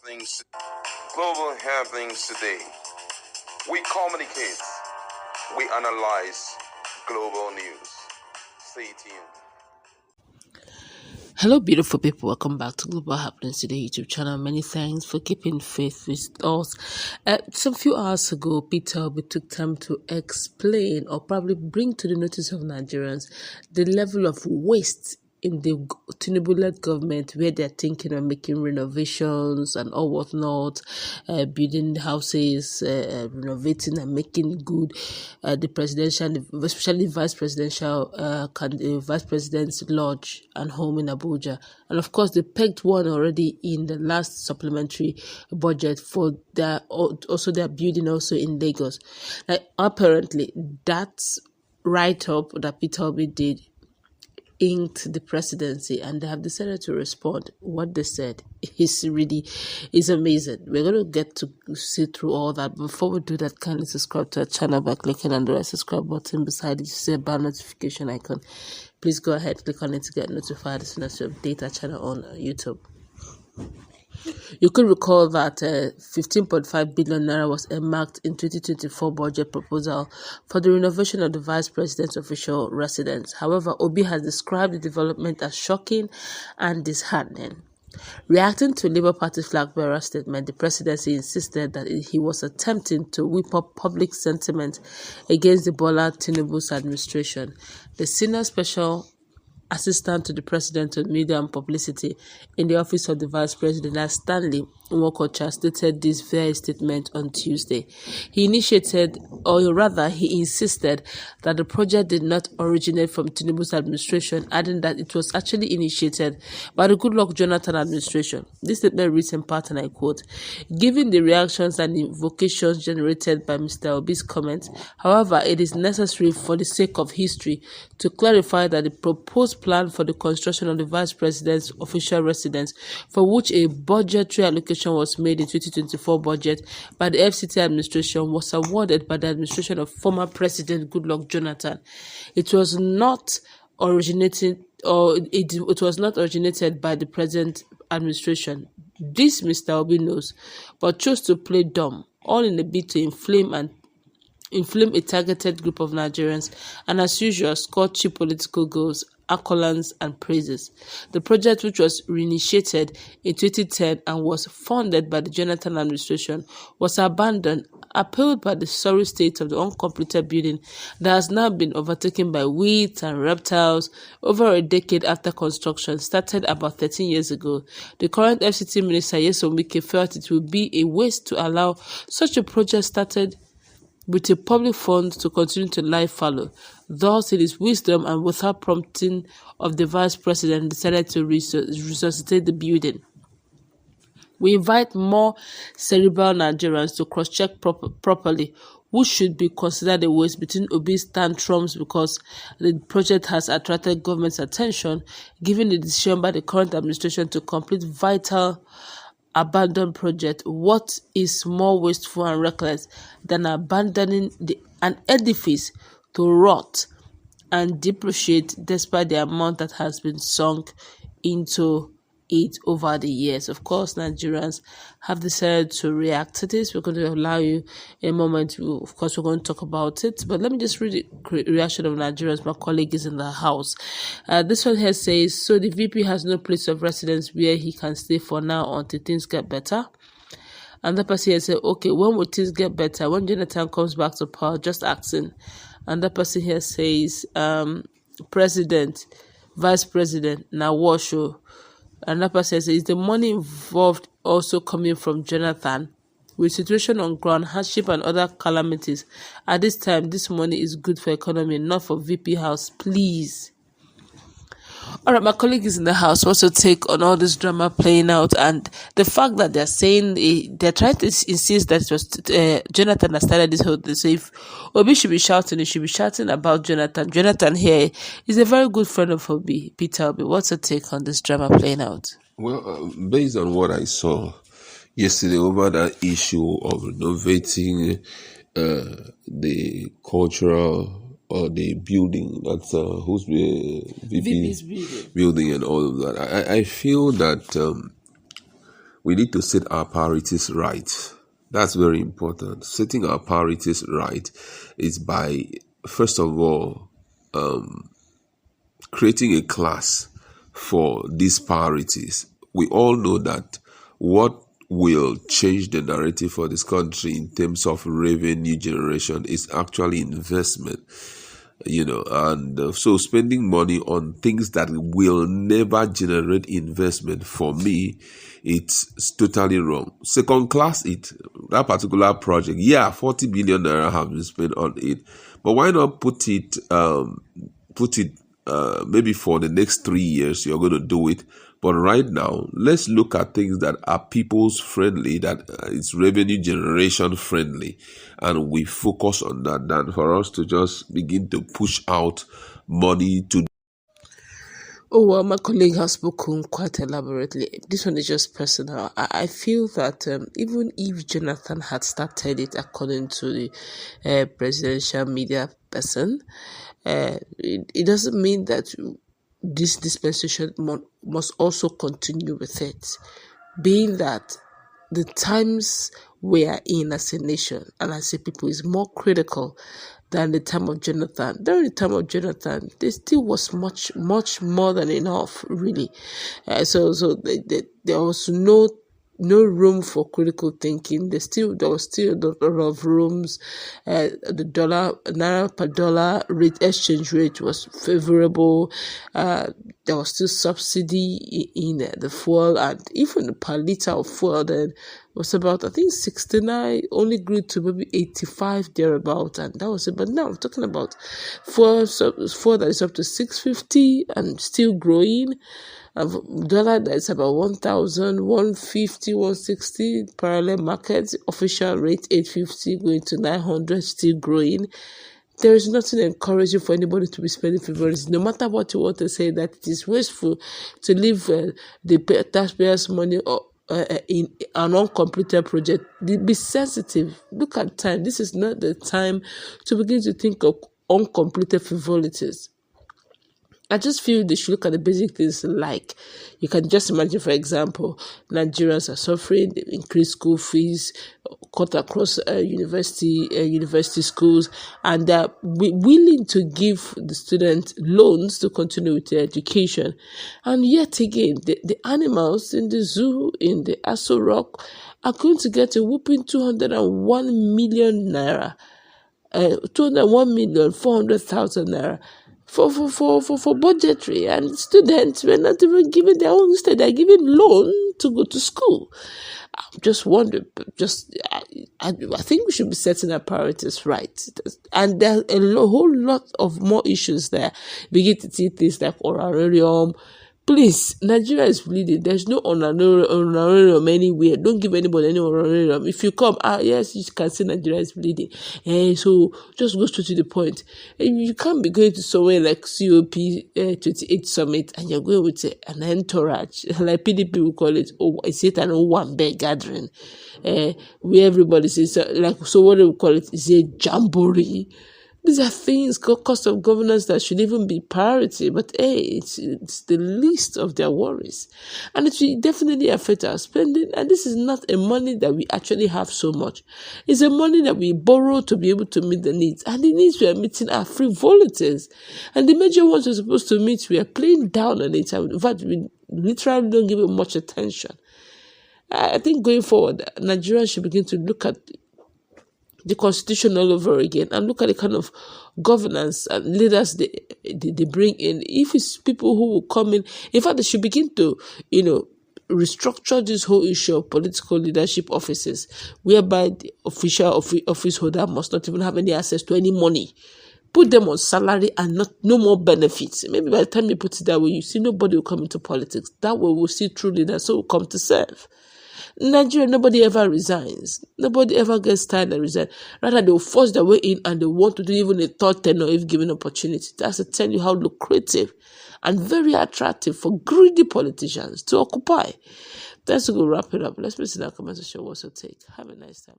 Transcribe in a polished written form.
things, global happenings today. We communicate, we analyze global news. Stay tuned. Hello, beautiful people. Welcome back to Global Happenings Today YouTube channel. Many thanks for keeping faith with us. Some few hours ago, Peter Obi took time to explain or probably bring to the notice of Nigerians the level of waste in the Tinubu-led government, where they're thinking of making renovations and all whatnot, building houses, renovating and making good the presidential, especially vice president's lodge and home in Abuja. And of course, they pegged one already in the last supplementary budget for their building also in Lagos. Apparently, that write-up that Peter Obi did inked the presidency, and they have decided to respond. What they said is amazing. We're going to get to see through all that. Before we do that, kindly subscribe to our channel by clicking on the red subscribe button beside it. You see a bell notification icon. Please go ahead, click on it to get notified as soon as we update our channel on YouTube. You could recall that 15.5 billion naira was earmarked in 2024 budget proposal for the renovation of the vice president's official residence. However, Obi has described the development as shocking and disheartening. Reacting to Labour Party flag bearer statement, the presidency insisted that he was attempting to whip up public sentiment against the Bola Tinubu's administration. The senior special assistant to the president on media and publicity in the office of the vice president, Stanley Nwokocha, stated this very statement on Tuesday. He insisted that the project did not originate from Tinubu's administration, adding that it was actually initiated by the Goodluck Jonathan administration. This statement reads in part, and I quote, "Given the reactions and invocations generated by Mr. Obi's comments, however, it is necessary for the sake of history to clarify that the proposed plan for the construction of the vice president's official residence, for which a budgetary allocation was made in 2024 budget by the FCT administration, was awarded by the administration of former President Goodluck Jonathan. It was not originated by the present administration. This Mr. Obi knows, but chose to play dumb, all in a bid to inflame a targeted group of Nigerians, and as usual score cheap political goals, accolades and praises. The project, which was reinitiated in 2010 and was funded by the Jonathan administration, was abandoned, upheld by the sorry state of the uncompleted building that has now been overtaken by weeds and reptiles over a decade after construction started about 13 years ago. The current FCT minister, Nyesom Wike, felt it would be a waste to allow such a project started with a public fund to continue to lie fallow. Thus, in his wisdom and without prompting of the vice president, decided to resuscitate the building. We invite more cerebral Nigerians to cross-check properly who should be considered a waste between Obi's tantrums because the project has attracted government's attention, given the decision by the current administration to complete vital abandoned project. What is more wasteful and reckless than abandoning an edifice to rot and depreciate despite the amount that has been sunk into it over the years? Of course, Nigerians have decided to react to this. We're going to allow you a moment. Of course, we're going to talk about it, but let me just read the reaction of Nigerians. My colleague is in the house. This one here says, so the VP has no place of residence where he can stay for now until things get better. And the person here said, okay, when will things get better? When Jonathan comes back to power? Just asking. And the person here says, president, vice president, now Washo. Another person says, is the money involved also coming from Jonathan? With situation on ground, hardship and other calamities, at this time, this money is good for economy, not for VP house, please. All right, my colleague is in the house. What's your take on all this drama playing out and the fact that they're saying they're trying to insist that it was Jonathan that started this whole thing? So if Obi should be shouting, he should be shouting about Jonathan. Jonathan here is a very good friend of Obi, Peter Obi. What's your take on this drama playing out? Well, based on what I saw yesterday over that issue of renovating the cultural or the building, that's who's VP's building and all of that. I feel that we need to set our priorities right. That's very important. Setting our priorities right is by, first of all, creating a class for these priorities. We all know that what will change the narrative for this country in terms of revenue generation is actually investment. And so spending money on things that will never generate investment, for me, it's totally wrong. Second class it, that particular project, 40 billion naira have been spent on it, but why not put it maybe for the next 3 years you're going to do it. But right now, let's look at things that are people's friendly, that it's revenue generation friendly, and we focus on that than for us to just begin to push out money to. Oh, well, my colleague has spoken quite elaborately. This one is just personal. I feel that even if Jonathan had started it according to the presidential media person, it doesn't mean that this dispensation must also continue with it, being that the times we are in as a nation and as a people is more critical than the time of Jonathan. During the time of Jonathan, there still was much more than enough, really. So there was no room for critical thinking. There was still a lot of rooms. The naira per dollar rate exchange rate was favorable. There was still subsidy in the fuel, and even per liter of fuel then was about, I think, 69, only grew to maybe 85 thereabout, and that was it. But now I'm talking about fuel that is up to 650 and still growing. Dollar that is about 1,000, 150, 160, parallel markets, official rate 850 going to 900, still growing. There is nothing encouraging for anybody to be spending frivolously, no matter what you want to say, that it is wasteful to leave the taxpayers' money in an uncompleted project. Be sensitive. Look at time. This is not the time to begin to think of uncompleted frivolities. I just feel they should look at the basic things, like you can just imagine, for example, Nigerians are suffering, they've increased school fees, cut across university schools, and they're willing to give the students loans to continue with their education. And yet again, the animals in the zoo, in the Aso Rock, are going to get a whooping 201 million naira, 201,400,000 naira. For budgetary, and students were not even given their own, instead they're given loan to go to school. I'm just wondering, I think we should be setting our priorities right. And there's a whole lot of more issues there. Begin to see things like honorarium. Please, Nigeria is bleeding. There's no honorarium anywhere. Don't give anybody any honorarium. If you come, yes, you can see Nigeria is bleeding. So just go straight to the point. You can't be going to somewhere like COP28 summit and you're going with an entourage, like PDP will call it. Is it an one-bed gathering? Where everybody says, so what do we call it? Is it jamboree? These are things, cost of governance, that should even be priority. But it's the least of their worries. And it will definitely affect our spending. And this is not a money that we actually have so much. It's a money that we borrow to be able to meet the needs. And the needs we are meeting are frivolities. And the major ones we're supposed to meet, we are playing down on it. In fact, we literally don't give it much attention. I think going forward, Nigerians should begin to look at the constitution all over again and look at the kind of governance and leaders they bring in. If it's people who will come in fact, they should begin to, restructure this whole issue of political leadership offices, whereby the official office holder must not even have any access to any money. Put them on salary and no more benefits. Maybe by the time you put it that way, you see nobody will come into politics. That way we'll see true leaders who will come to serve. In Nigeria, nobody ever resigns. Nobody ever gets tired and resigns. Rather, they'll force their way in and they want to do even a third tenure if given opportunity. That's to tell you how lucrative and very attractive for greedy politicians to occupy. That's a good wrap it up. Let's listen to our comments and show what's your take. Have a nice time.